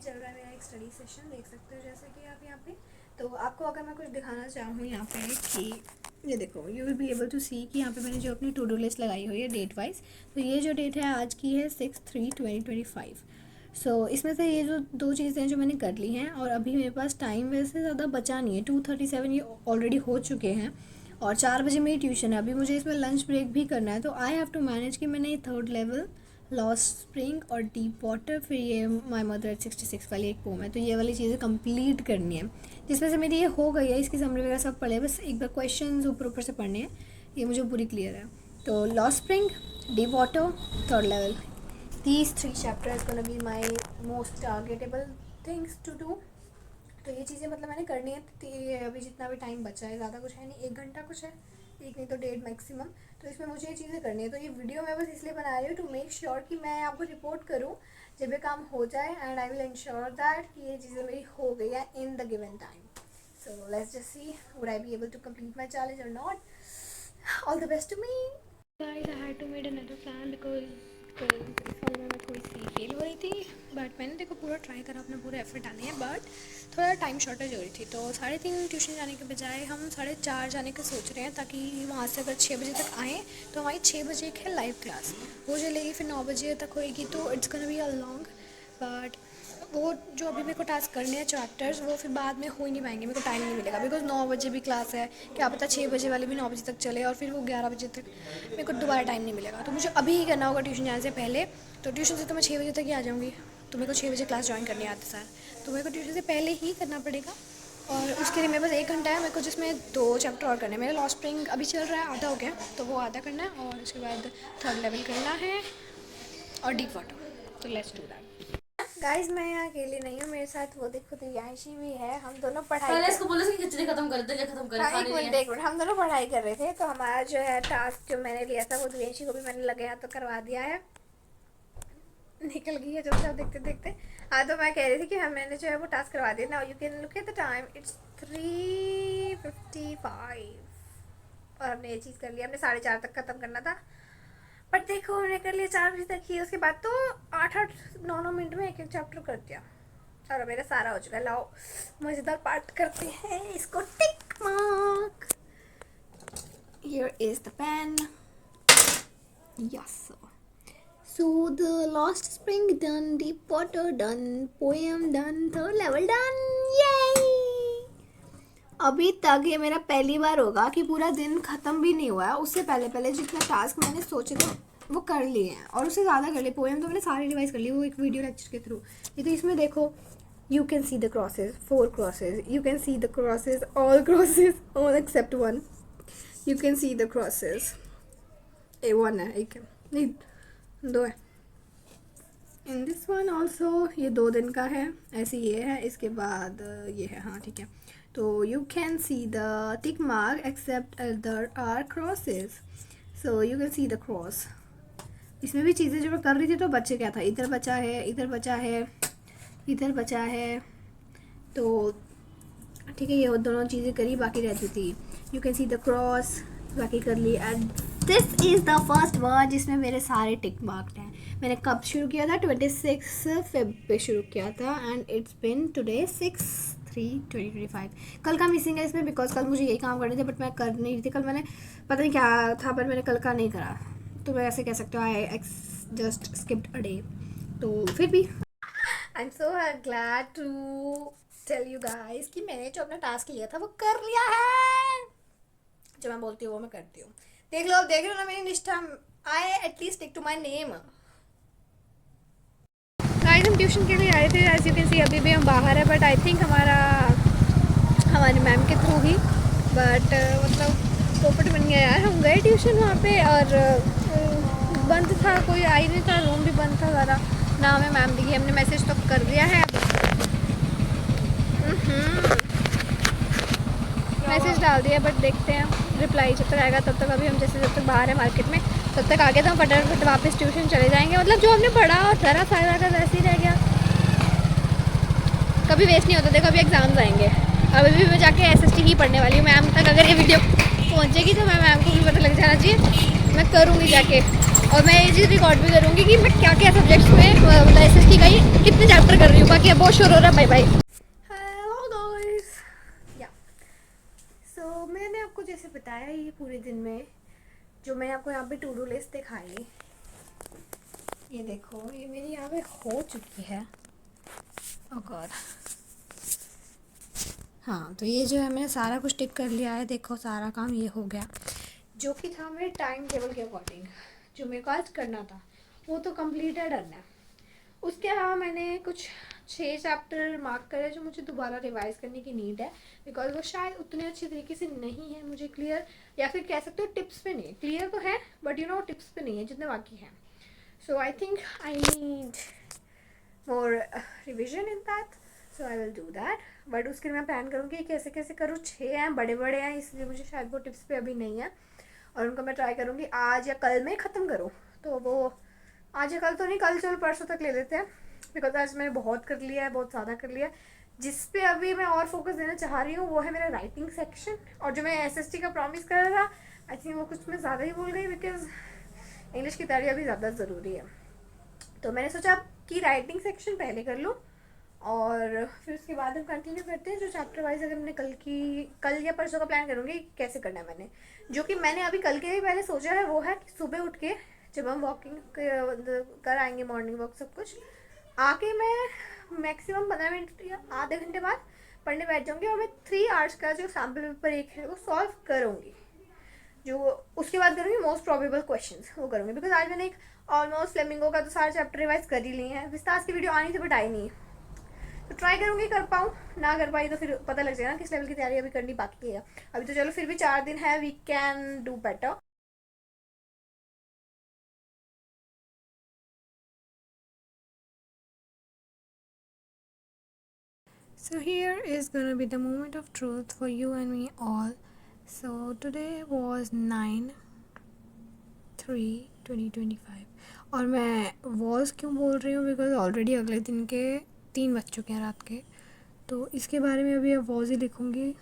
चल रहा है मेरा एक स्टडी सेशन, देख सकते हो जैसे कि आप यहाँ पे। तो आपको अगर मैं कुछ दिखाना चाहूँ यहाँ पे कि ये देखो, you will be able to see कि यहाँ पे मैंने जो अपनी टू डू लिस्ट लगाई हुई है डेट वाइज। तो ये जो डेट है आज की है 6/3/2025। सो इसमें से ये जो दो चीज़ें हैं जो मैंने कर ली हैं, और अभी मेरे पास टाइम वैसे ज़्यादा बचा नहीं है। 2:37 ये ऑलरेडी हो चुके हैं और 4 बजे मेरी ट्यूशन है। अभी मुझे इसमें लंच ब्रेक भी करना है, तो आई हैव टू मैनेज कि मैंने ये 3rd लेवल, लॉस्ट स्प्रिंग और डीप वाटर, फिर ये माय मदर एट 66 वाली एक पोम है, तो ये वाली चीज़ें कंप्लीट करनी है, जिसमें से मेरी ये हो गई है। इसकी समरी वगैरह सब पढ़े, बस एक बार क्वेश्चन ऊपर ऊपर से पढ़ने हैं, ये मुझे पूरी क्लियर है। तो lost spring, deep water, 3rd level, these 3 chapters gonna be my most targetable things to do। तो ये चीज़ें मतलब मैंने करनी है। तो ये अभी जितना भी टाइम बचा है, ज़्यादा कुछ है नहीं, 1 घंटा कुछ है, एक नहीं तो 1.5 मैक्सिमम। तो इसमें मुझे ये चीज़ें करनी है। तो ये वीडियो मैं बस इसलिए बना रही हूँ टू मेक श्योर कि मैं आपको रिपोर्ट करूँ जब ये काम हो जाए, and I will ensure that कि ये चीज़ें मेरी हो गई है in the given time. So let's just see would I be able to complete my challenge और not. All the best to me guys. I had to made another plan because इस वाले में मैं थोड़ी सी फेल हो रही थी, but मैंने देखो पूरा ट्राई करा, अपने पूरे एफर्ट डाले हैं, बट थोड़ा टाइम शॉर्टेज हो रही थी। तो 3:30 ट्यूशन जाने के बजाय हम 4:30 जाने का सोच रहे हैं, ताकि वहाँ से अगर 6 बजे तक आएँ तो हमारी 6 बजे एक है लाइव क्लास, वो चलेगी, फिर 9 बजे तक होएगी। तो it's gonna be a long, but वो जो अभी मेरे को टास्क करने हैं चैप्टर्स, वो फिर बाद में हो ही नहीं पाएंगे, मेरे को टाइम नहीं मिलेगा, बिकॉज 9 बजे भी क्लास है, क्या पता 6 बजे वाली भी 9 बजे तक चले, और फिर वो 11 बजे तक मेरे को दोबारा टाइम नहीं मिलेगा। तो मुझे अभी ही करना होगा ट्यूशन जाने से पहले। तो ट्यूशन से तो मैं 6 बजे तक ही आ जाऊँगी, तो मेरे को 6 बजे क्लास ज्वाइन करनी आती सर, तो मेरे को ट्यूशन से पहले ही करना पड़ेगा। और उसके लिए मेरे पास 1 घंटा है मेरे को, जिसमें 2 चैप्टर और करने हैं। मेरा लॉस्ट स्प्रिंग अभी चल रहा है, आधा हो गया, तो वो आधा करना है, और उसके बाद 3rd लेवल करना है और डीप वाटर। तो लेट्स डू दैट। गाइस मैं यहाँ अकेली नहीं हूँ, मेरे साथ वो देखो दिव्यांशी भी है। हम दोनों पढ़ाई पहले इसको बोलो कि खिचड़ी खत्म कर दे, खत्म कर। हाँ, एक मिनट, हम दोनों पढ़ाई कर रहे थे। तो हमारा जो है टास्क जो मैंने लिया था, वो दिव्यांशी को भी मैंने लगे हाथ तो करवा दिया है। निकल गई है चुपचाप देखते देखते। हाँ, तो मैं कह रही थी कि मैंने जो है वो टास्क करवा दिया। Now you can look at the time, it's 3:55 और हमने ये चीज़ कर लिया। हमने 4:30 तक ख़त्म करना था, बट देखो हमने कर लिया 4 बजे तक ही। उसके बाद तो 8-9 मिनट में एक चैप्टर कर दिया। चलो मेरा सारा हो चुका है। लाओ मज़ेदार पार्ट करते हैं इसको, tick mark. Here is the pen. Yes, so the lost spring done, deep water done, poem done, 3rd level done, yay! अभी तक ये मेरा पहली बार होगा कि पूरा दिन ख़त्म भी नहीं हुआ है, उससे पहले पहले जितने टास्क मैंने सोचे थे वो कर लिए हैं, और उससे ज़्यादा कर लिए। पोएम तो मैंने सारी रिवाइज कर ली, वो एक वीडियो लेक्चर के थ्रू। ये तो इसमें देखो, you can see the crosses, 4 crosses, you can see the crosses, all crosses, all except 1, you can see the crosses. 1 है, एक है नहीं, 2 है। इन दिस वन ऑल्सो, ये 2 दिन का है, ऐसे ये है, इसके बाद ये है। हाँ ठीक है। तो you can see the tick mark except other are crosses, so you can see the cross. इसमें भी चीज़ें जो मैं कर रही थी, तो बच्चे क्या था, इधर बचा है, इधर बचा है, इधर बचा है, तो ठीक है, ये दोनों चीज़ें करी, बाकी रहती थी। You can see the cross, बाकी कर ली। And this is the first word जिसमें मेरे सारे टिक मार्क्ड हैं। मैंने कब शुरू किया था, 26 फेब पे शुरू किया था, एंड इट्स बिन टुडे 6/3/2025। कल का मिसिंग है इसमें, बिकॉज कल मुझे यही काम करने थे, बट मैं कर नहीं रही थी। कल मैंने पता नहीं क्या था, पर मैंने कल का नहीं करा, तो मैं ऐसे कह सकते हो I just skipped a day. तो फिर भी I am so glad to tell you guys कि मैंने जो अपना टास्क लिया था वो कर लिया है। जो मैं बोलती हूँ वो मैं करती हूँ। देख लो ना मेरी निष्ठा। I at least stick to my name. Guys हम ट्यूशन के लिए आए थे, एज यू कैन सी अभी भी हम बाहर है, बट आई थिंक हमारी मैम के थ्रू ही, बट मतलब पोपट बन गया यार। हम गए ट्यूशन वहाँ पे, और बंद था, कोई आ ही नहीं था, रूम भी बंद था सारा, ना हमें मैम दिखी। हमने मैसेज तो कर दिया है, मैसेज डाल दिया, बट देखते हैं रिप्लाई जब तक आएगा तब तक। अभी हम जब तक बाहर है मार्केट में, तब तक आगे तो हम फटाफट वापस ट्यूशन चले जाएंगे। मतलब जो हमने पढ़ा और सारा का वैसे ही रह गया, कभी वेस्ट नहीं होता। देखो अभी एग्ज़ाम्स आएंगे, अभी भी मैं जाके SST ही पढ़ने वाली हूँ। मैम तक अगर ये वीडियो पहुँचेगी तो मैं मैम को भी पता लग जाना चाहिए, मैं करूँगी जाके। और मैं ये चीज़ रिकॉर्ड भी करूँगी कि मैं क्या क्या सब्जेक्ट्स में मतलब SST का ही कितने चैप्टर कर रही हूँ। बाकी अब बहुत शोर हो रहा है। Bye bye. Hello guys. Yeah so मैंने आपको जैसे बताया ये पूरे दिन में जो मैंने आपको यहाँ पे टू डू लिस्ट दिखाई, ये देखो ये मेरी यहाँ पे हो चुकी है। ओह गॉड। हाँ तो ये जो है मैंने सारा कुछ टिक कर लिया है। देखो सारा काम ये हो गया जो कि था मेरे टाइम टेबल के अकॉर्डिंग। जो मेरे को आज करना था वो तो कंप्लीट है, डन है। उसके अलावा मैंने कुछ 6 चैप्टर मार्क करे जो मुझे दोबारा रिवाइज करने की नीड है, बिकॉज वो शायद उतने अच्छे तरीके से नहीं है मुझे क्लियर, या फिर कह सकते हो टिप्स पे नहीं है, क्लियर तो है बट यू नो टिप्स पे नहीं है जितने बाकी हैं। So I think I need more revision in that, so I will do that. But उसके लिए मैं प्लान करूँगी कैसे कैसे करूँ। 6 हैं, बड़े बड़े हैं, इसलिए मुझे शायद वो टिप्स पे अभी नहीं है, और उनको मैं ट्राई करूँगी आज या कल में ख़त्म करूँ। तो वो आज या कल तो नहीं, कल चलो परसों तक ले लेते हैं, बिकॉज आज मैंने बहुत कर लिया है, बहुत ज़्यादा कर लिया है। जिस पे अभी मैं और फोकस देना चाह रही हूँ वो है मेरा राइटिंग सेक्शन। और जो मैं एसएसटी का प्रॉमिस कर रहा था, आई थिंक वो कुछ मैं ज़्यादा ही बोल गई, बिकॉज इंग्लिश की तैयारी अभी ज़्यादा ज़रूरी है। तो मैंने सोचा कि राइटिंग सेक्शन पहले कर लूँ और फिर उसके बाद हम कंटिन्यू करते हैं जो चैप्टर वाइज। अगर मैंने कल या परसों का प्लान करूँगी कैसे करना है मैंने, जो कि मैंने अभी कल के भी पहले सोचा है, वो है कि सुबह उठ के जब हम वॉकिंग कर आएंगे, मॉर्निंग वॉक सब कुछ, आके मैं मैक्सिमम 15 मिनट या आधे घंटे बाद पढ़ने बैठ जाऊँगी और मैं 3 आवर्स का जो सैम्पल पेपर एक है वो सॉल्व करूँगी। जो उसके बाद करूँगी मोस्ट प्रोबेबल क्वेश्चंस वो करूँगी, बिकॉज आज मैंने एक ऑलमोस्ट फ्लेमिंगो का तो सारे चैप्टर रिवाइज कर ही लिए हैं। विस्तास की वीडियो आनी थी बट आई नहीं, तो ट्राई करूँगी कर पाऊँ, ना कर पाई तो फिर पता लग जाएगा ना किस लेवल की तैयारी अभी करनी बाकी है। अभी तो चलो फिर भी 4 दिन है, we can do better. So here is gonna be the moment of truth for you and me all. So today was 9/3/2025 और मैं वॉज क्यों बोल रही हूँ, बिकॉज ऑलरेडी अगले दिन के 3 बज चुके हैं रात के, तो इसके बारे में अभी अब वॉज ही लिखूँगी।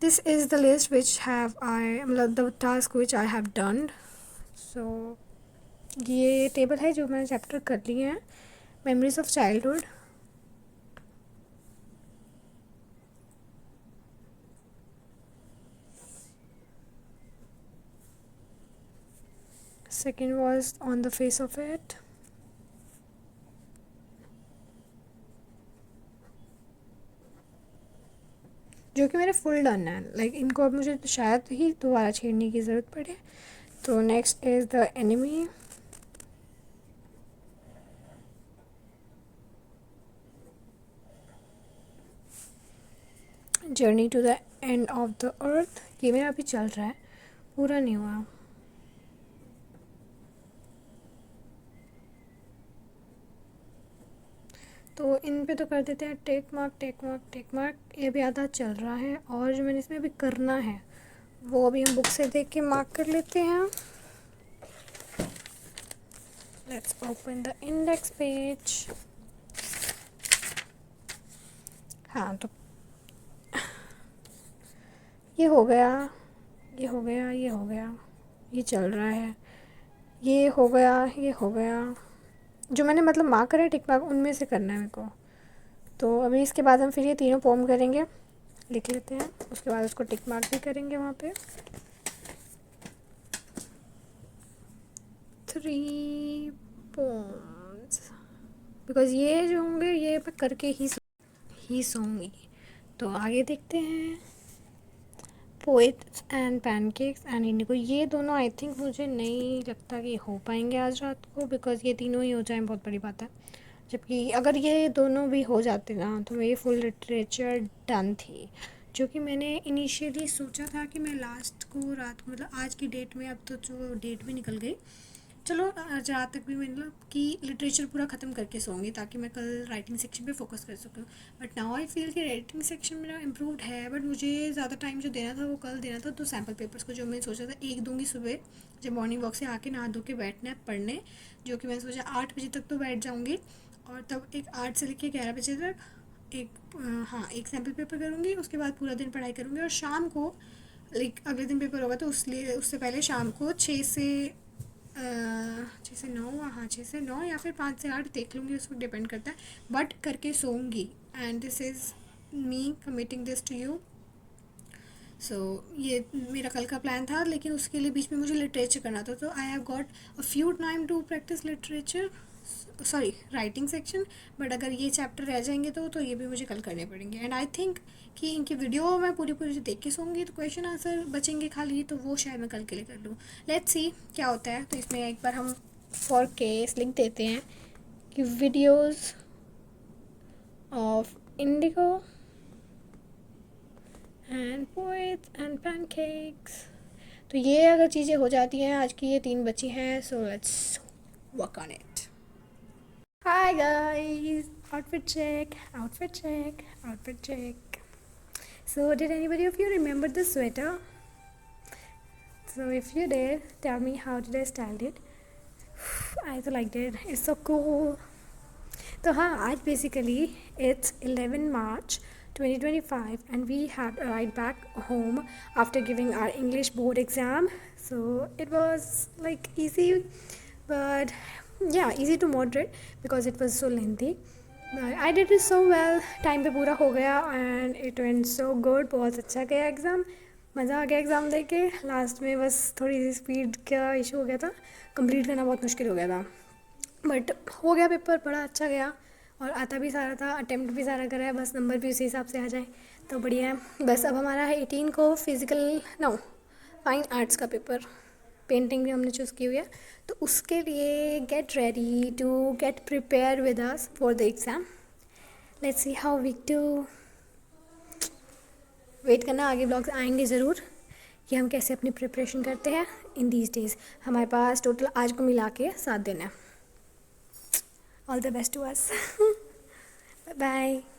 This is the list which have I मतलब the task which I have done. So ये टेबल है जो मैंने चैप्टर कर लिए हैं। Memories of childhood, second was on the face of it, जो कि मेरे फुल डन है। लाइक इनको अब मुझे शायद ही दोबारा छेड़ने की ज़रूरत पड़े। तो next is the enemy, journey to the end of the earth, ये मेरा अभी चल रहा है, पूरा नहीं हुआ। तो इन पे तो कर देते हैं tick mark tick mark tick mark, ये भी आधा चल रहा है। और जो मैंने इसमें अभी करना है वो अभी हम बुक से देख के मार्क कर लेते हैं। Let's open the index page. हाँ तो ये हो गया, ये हो गया, ये हो गया, ये चल रहा है, ये हो गया, ये हो गया। जो मैंने मतलब मार्क करे टिक मार्क उनमें से करना है मेरे को। तो अभी इसके बाद हम फिर ये तीनों पोम करेंगे, लिख लेते हैं, उसके बाद उसको टिक मार्क भी करेंगे वहाँ पे। 3 पोम्स, बिकॉज ये जो होंगे ये मैं करके ही सोऊंगी। तो आगे देखते हैं। Poets and pancakes and Indigo, ये दोनों आई थिंक मुझे नहीं लगता कि हो पाएंगे आज रात को, बिकॉज ये तीनों ही हो जाए बहुत बड़ी बात है। जबकि अगर ये दोनों भी हो जाते ना तो मेरी फुल लिटरेचर डन थी, जो कि मैंने इनिशियली सोचा था कि मैं लास्ट को रात को मतलब आज की डेट में, अब तो जो डेट भी निकल गई, चलो आज रात तक भी मतलब कि लिटरेचर पूरा ख़त्म करके सोऊंगी ताकि मैं कल राइटिंग सेक्शन पे फोकस कर सकूँ। बट नाउ आई फील कि राइटिंग सेक्शन मेरा इम्प्रूवड है, बट मुझे ज़्यादा टाइम जो देना था वो कल देना था। तो सैम्पल पेपर्स को जो मैंने सोचा था एक दूंगी सुबह, जब मॉर्निंग वॉक से आके नहा धो के बैठना है पढ़ने, जो कि मैंने सोचा 8 बजे तक तो बैठ जाऊँगी, और तब एक 8 से लेकर 11 बजे तक एक सैम्पल पेपर करूँगी। उसके बाद पूरा दिन पढ़ाई करूँगी, और शाम को लाइक अगले दिन पेपर होगा तो उससे पहले शाम को 6 से छः से नौ, हाँ 6 से 9 या फिर 5 से 8 देख लूँगी, उसको डिपेंड करता है, बट करके सोऊंगी। And this is me committing this to you. So ये मेरा कल का प्लान था, लेकिन उसके लिए बीच में मुझे लिटरेचर करना था, तो I have got a few time to practise literature, sorry writing section. But अगर ये चैप्टर रह जाएंगे तो ये भी मुझे कल करने पड़ेंगे। एंड आई थिंक कि इनकी वीडियो मैं पूरी पूरी देख के सोऊंगी, तो क्वेश्चन आंसर बचेंगे खाली, तो वो शायद मैं कल के लिए कर लूँ। लेट्स सी क्या होता है। तो इसमें एक बार हम फॉर केस लिंक देते हैं कि videos of Indigo and poets and pancakes. तो ये अगर चीज़ें हो जाती हैं, आज की ये 3 बची हैं, so let's work on it. Hi guys, outfit check. So did anybody of you remember the sweater? So if you did, tell me how did I style it. I so liked it, it's so cool. तो हाँ, आज basically it's 11 March 2025 and we had arrived back home after giving our English board exam. So it was like easy, but yeah, easy to moderate because it was so lengthy. But I did it so well, time पे पूरा हो गया and it went so good. बहुत अच्छा गया exam, मज़ा आ गया exam दे के। लास्ट में बस थोड़ी सी स्पीड का इशू हो गया था, कंप्लीट करना बहुत मुश्किल हो गया था, बट हो गया पेपर, बड़ा अच्छा गया और आता भी सारा था, अटेम्प्ट भी सारा करा है, बस नंबर भी उसी हिसाब से आ जाए तो बढ़िया है। बस अब हमारा है 18 को फिज़िकल फाइन आर्ट्स का पेपर, पेंटिंग भी हमने चूज़ की हुई है, तो उसके लिए get ready to get prepare with us for the exam. Let's see how we do. Wait करना, आगे ब्लॉग्स आएंगे ज़रूर कि हम कैसे अपनी प्रिपरेशन करते हैं इन दीज डेज़। हमारे पास टोटल आज को मिला के 7 दिन है। All the best to us. Bye bye.